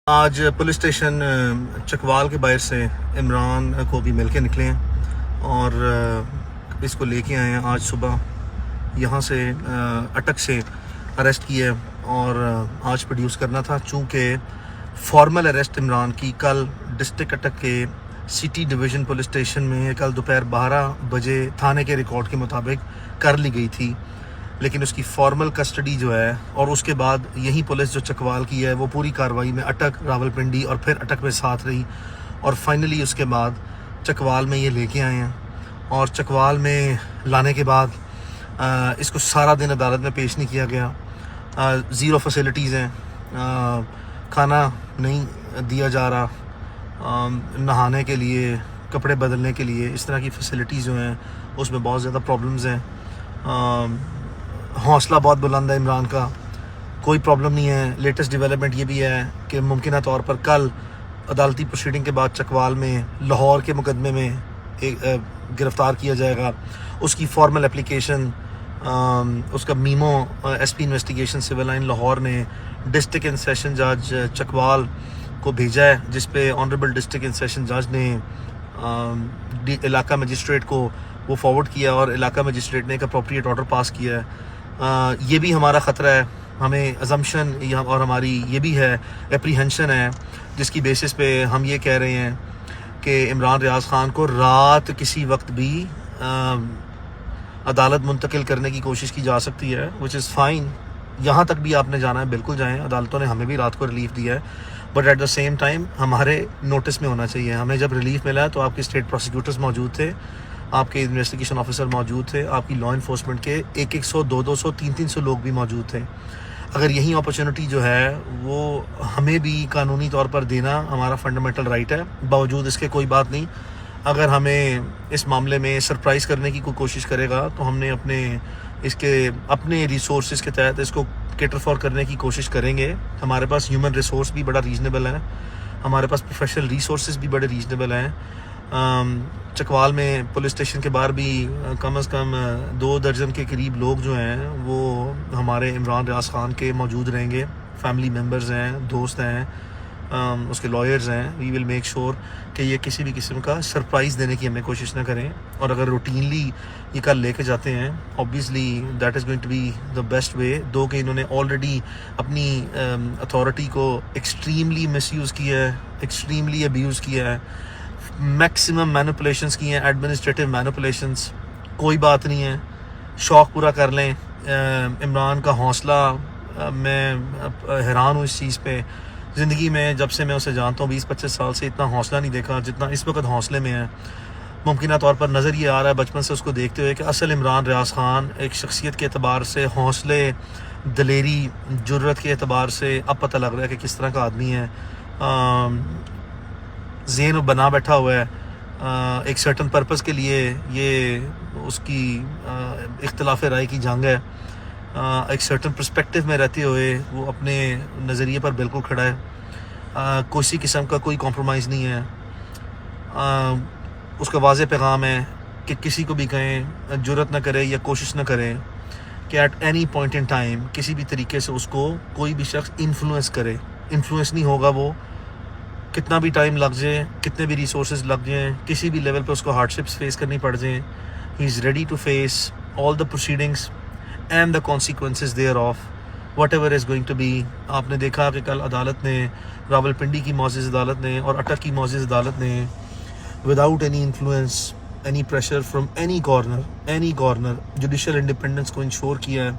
آج police station Chakwal کے باہر سے عمران کو بھی مل کے نکلے ہیں اور اس کو لے کے آئے ہیں. آج صبح یہاں سے اٹک سے اریسٹ کیا اور آج پروڈیوس کرنا تھا. چونکہ فارمل اریسٹ عمران کی کل ڈسٹرکٹ اٹک کے سٹی ڈویژن پولیس اسٹیشن میں کل دوپہر 12 بجے تھانے کے ریکارڈ کے مطابق کر لی گئی تھی، لیکن اس کی فارمل کسٹڈی جو ہے اور اس کے بعد یہی پولیس جو چکوال کی ہے وہ پوری کارروائی میں اٹک، راولپنڈی اور پھر اٹک میں ساتھ رہی اور فائنلی اس کے بعد چکوال میں یہ لے کے آئے ہیں. اور چکوال میں لانے کے بعد اس کو سارا دن عدالت میں پیش نہیں کیا گیا. زیرو فیسلٹیز ہیں، کھانا نہیں دیا جا رہا، نہانے کے لیے، کپڑے بدلنے کے لیے، اس طرح کی فیسلٹیز جو ہیں اس میں بہت زیادہ پرابلمز ہیں. حوصلہ بہت بلند ہے عمران کا، کوئی پرابلم نہیں ہے. لیٹسٹ ڈیولپمنٹ یہ بھی ہے کہ ممکنہ طور پر کل عدالتی پروسیڈنگ کے بعد چکوال میں لاہور کے مقدمے میں گرفتار کیا جائے گا. اس کی فارمل اپلیکیشن اس کا memo S P investigation civil line Lahore نے ڈسٹرکٹ اینڈ سیشن جج چکوال کو بھیجا ہے، جس پہ آنریبل ڈسٹرکٹ اینڈ سیشن جج نے علاقہ مجسٹریٹ کو وہ فارورڈ کیا اور علاقہ مجسٹریٹ نے ایک اپروپریٹ آرڈر پاس کیا ہے. یہ بھی ہمارا خطرہ ہے، ہمیں ازمپشن اور ہماری یہ بھی ہے اپریہنشن ہے جس کی بیسس پہ ہم یہ کہہ رہے ہیں کہ عمران ریاض خان کو رات کسی وقت بھی عدالت منتقل کرنے کی کوشش کی جا سکتی ہے، وچ از فائن. یہاں تک بھی آپ نے جانا ہے بالکل جائیں، عدالتوں نے ہمیں بھی رات کو ریلیف دیا ہے، but at the same time ہمارے نوٹس میں ہونا چاہیے. ہمیں جب ریلیف ملا ہے تو آپ کے اسٹیٹ پروسیکیوٹرز موجود تھے، آپ کے انویسٹیگیشن آفیسر موجود تھے، آپ کی لا انفورسمنٹ کے 100 200 300 لوگ بھی موجود تھے. اگر یہی اپرچونٹی جو ہے وہ ہمیں بھی قانونی طور پر دینا ہمارا فنڈامنٹل رائٹ ہے. باوجود اس کے کوئی بات نہیں، اگر ہمیں اس معاملے میں سرپرائز کرنے کی کوئی کوشش کرے گا تو ہم نے اپنے ریسورسز کے تحت اس کو کیٹر فار کرنے کی کوشش کریں گے. ہمارے پاس ہیومن ریسورس بھی بڑا ریزنیبل ہے، ہمارے پاس پروفیشنل ریسورسز بھی بڑے ریزنیبل ہیں. چکوال میں پولیس اسٹیشن کے باہر بھی کم از کم 2 درجن کے قریب لوگ جو ہیں وہ ہمارے عمران ریاض خان کے موجود رہیں گے. فیملی ممبرز ہیں، دوست ہیں، اس کے لائرز ہیں. وی ول میک شور کہ یہ کسی بھی قسم کا سرپرائز دینے کی ہمیں کوشش نہ کریں. اور اگر روٹینلی یہ کل لے کے جاتے ہیں obviously that is going to be the best way. Though کہ انہوں نے آلریڈی اپنی اتھارٹی کو ایکسٹریملی مس یوز کیا ہے، ایکسٹریملی ابیوز کیا ہے، میکسیمم مینپولیشنس کی ہیں، ایڈمنسٹریٹو مینپولیشنس. کوئی بات نہیں ہے، شوق پورا کر لیں. عمران کا حوصلہ، میں حیران ہوں اس چیز پہ. زندگی میں جب سے میں اسے جانتا ہوں 20-25 سال سے اتنا حوصلہ نہیں دیکھا جتنا اس وقت حوصلے میں ہے. ممکنہ طور پر نظر یہ آ رہا ہے بچپن سے اس کو دیکھتے ہوئے کہ اصل عمران ریاض خان ایک شخصیت کے اعتبار سے، حوصلے، دلیری، جرت کے اعتبار سے اب پتہ لگ رہا ہے کہ کس طرح کا آدمی ہے. ذہن بنا بیٹھا ہوا ہے ایک سرٹن پرپس کے لیے. یہ اس کی اختلاف رائے کی جنگ ہے. ایک سرٹن پرسپیکٹیو میں رہتے ہوئے وہ اپنے نظریے پر بالکل کھڑا ہے. کسی قسم کا کوئی کمپرومائز نہیں ہے. اس کا واضح پیغام ہے کہ کسی کو بھی کہیں جرت نہ کرے یا کوشش نہ کرے کہ at any point in time کسی بھی طریقے سے اس کو کوئی بھی شخص انفلوئنس کرے. انفلوئنس نہیں ہوگا وہ، کتنا بھی ٹائم لگ جائے، کتنے بھی ریسورسز لگ جائیں، کسی بھی لیول پہ اس کو ہارڈشپس فیس کرنی پڑ جائیں. He is ready to face all the proceedings and the consequences thereof whatever is going to be. آپ نے دیکھا کہ کل عدالت نے، راولپنڈی کی معزز عدالت نے اور اٹک کی معزز عدالت نے without any influence, any pressure from any corner judicial independence کو انشور کیا ہے.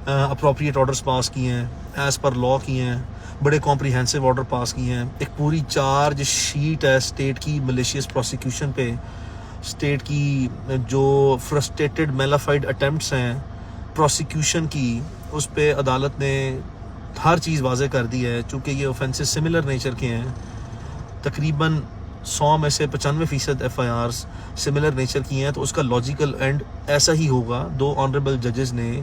اپروپریٹ آرڈرز پاس کیے ہیں، ایز پر لا کیے ہیں، بڑے کمپریہنسو آرڈر پاس کیے ہیں. ایک پوری چارج شیٹ ہے اسٹیٹ کی ملیشیس پروسیکیوشن پہ. اسٹیٹ کی جو فرسٹریٹڈ میلافائڈ اٹیمپٹس ہیں پروسیکیوشن کی، اس پہ عدالت نے ہر چیز واضح کر دی ہے. چونکہ یہ اوفینسز سملر نیچر کے ہیں، تقریباً 100 میں سے 95% FIRs سملر نیچر کی ہیں، تو اس کا لاجیکل اینڈ ایسا ہی ہوگا. 2 آنریبل ججز نے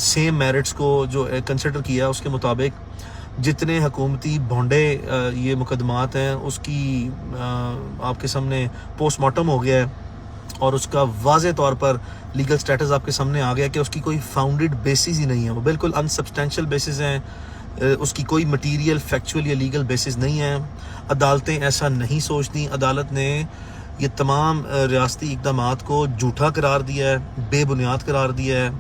سیم میرٹس کو جو کنسیڈر کیا، اس کے مطابق جتنے حکومتی بھونڈے یہ مقدمات ہیں اس کی آپ کے سامنے پوسٹ مارٹم ہو گیا ہے اور اس کا واضح طور پر لیگل سٹیٹس آپ کے سامنے آ گیا کہ اس کی کوئی فاؤنڈیڈ بیسز ہی نہیں ہے. وہ بالکل انسبسٹینشیل بیسز ہیں اس کی کوئی مٹیریل فیکچول یا لیگل بیسس نہیں ہے. عدالتیں ایسا نہیں سوچتی. عدالت نے یہ تمام ریاستی اقدامات کو جھوٹا قرار دیا ہے, بے بنیاد قرار دیا ہے,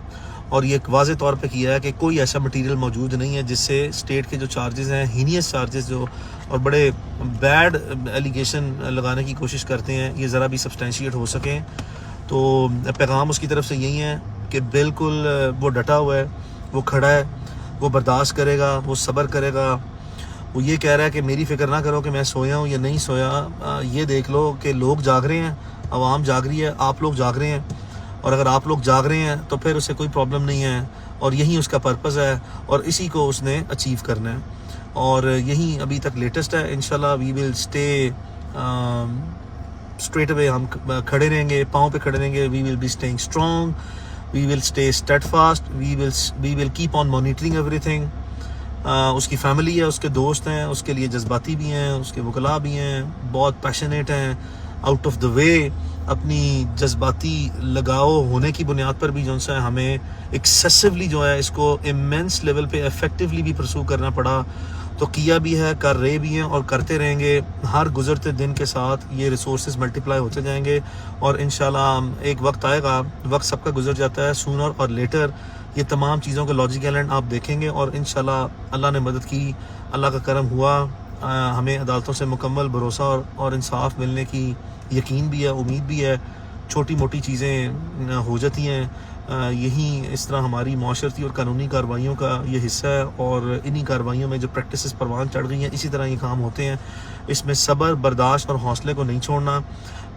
اور یہ ایک واضح طور پہ کیا ہے کہ کوئی ایسا مٹیریل موجود نہیں ہے جس سے اسٹیٹ کے جو چارجز ہیں, ہینیس چارجز جو اور بڑے بیڈ ایلیگیشن لگانے کی کوشش کرتے ہیں, یہ ذرا بھی سبسٹینشیٹ ہو سکیں. تو پیغام اس کی طرف سے یہی ہے کہ بالکل وہ ڈٹا ہوا ہے, وہ کھڑا ہے, وہ برداشت کرے گا, وہ صبر کرے گا. وہ یہ کہہ رہا ہے کہ میری فکر نہ کرو کہ میں سویا ہوں یا نہیں سویا, یہ دیکھ لو کہ لوگ جاگ رہے ہیں, عوام جاگ رہی ہے, آپ لوگ جاگ رہے ہیں, اور اگر آپ لوگ جاگ رہے ہیں تو پھر اسے کوئی پرابلم نہیں ہے, اور یہی اس کا پرپز ہے, اور اسی کو اس نے اچیو کرنا ہے, اور یہی ابھی تک لیٹسٹ ہے. انشاءاللہ وی ول اسٹے اسٹریٹ اوے, ہم کھڑے رہیں گے, پاؤں پہ کھڑے رہیں گے. We will be staying strong, we will stay steadfast, we will keep on monitoring everything. اس کی فیملی ہے, اس کے دوست ہیں, اس کے لیے جذباتی بھی ہیں, اس کے وکلاء بھی ہیں, بہت پیشنیٹ ہیں, آؤٹ آف دا وے. اپنی جذباتی لگاؤ ہونے کی بنیاد پر بھی جو ہے ہمیں ایکسیسولی جو ہے اس کو امینس لیول پہ افیکٹولی بھی پرسو کرنا پڑا, تو کیا بھی ہے, کر رہے بھی ہیں, اور کرتے رہیں گے. ہر گزرتے دن کے ساتھ یہ ریسورسز ملٹیپلائی ہوتے جائیں گے, اور انشاءاللہ ایک وقت آئے گا, وقت سب کا گزر جاتا ہے, سونر اور لیٹر یہ تمام چیزوں کا لاجیکل اینڈ آپ دیکھیں گے. اور انشاءاللہ اللہ نے مدد کی, اللہ کا کرم ہوا, ہمیں عدالتوں سے مکمل بھروسہ اور انصاف ملنے کی یقین بھی ہے, امید بھی ہے. چھوٹی موٹی چیزیں ہو جاتی ہیں, یہی اس طرح ہماری معاشرتی اور قانونی کارروائیوں کا یہ حصہ ہے, اور انہی کارروائیوں میں جو پریکٹسز پروان چڑھ گئی ہیں اسی طرح یہ کام ہوتے ہیں. اس میں صبر, برداشت اور حوصلے کو نہیں چھوڑنا,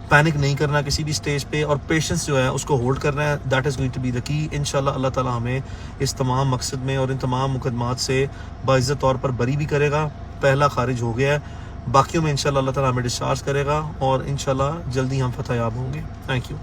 پینک نہیں کرنا کسی بھی سٹیج پہ, اور پیشنس جو ہے اس کو ہولڈ کرنا ہے. That is going to be the key. انشاءاللہ اللہ تعالیٰ ہمیں اس تمام مقصد میں اور ان تمام مقدمات سے باعزت طور پر بری بھی کرے گا. پہلا خارج ہو گیا ہے, باقیوں میں انشاءاللہ اللہ تعالیٰ ہمیں ڈسچارج کرے گا, اور انشاءاللہ جلدی ہم فتح یاب ہوں گے. Thank you.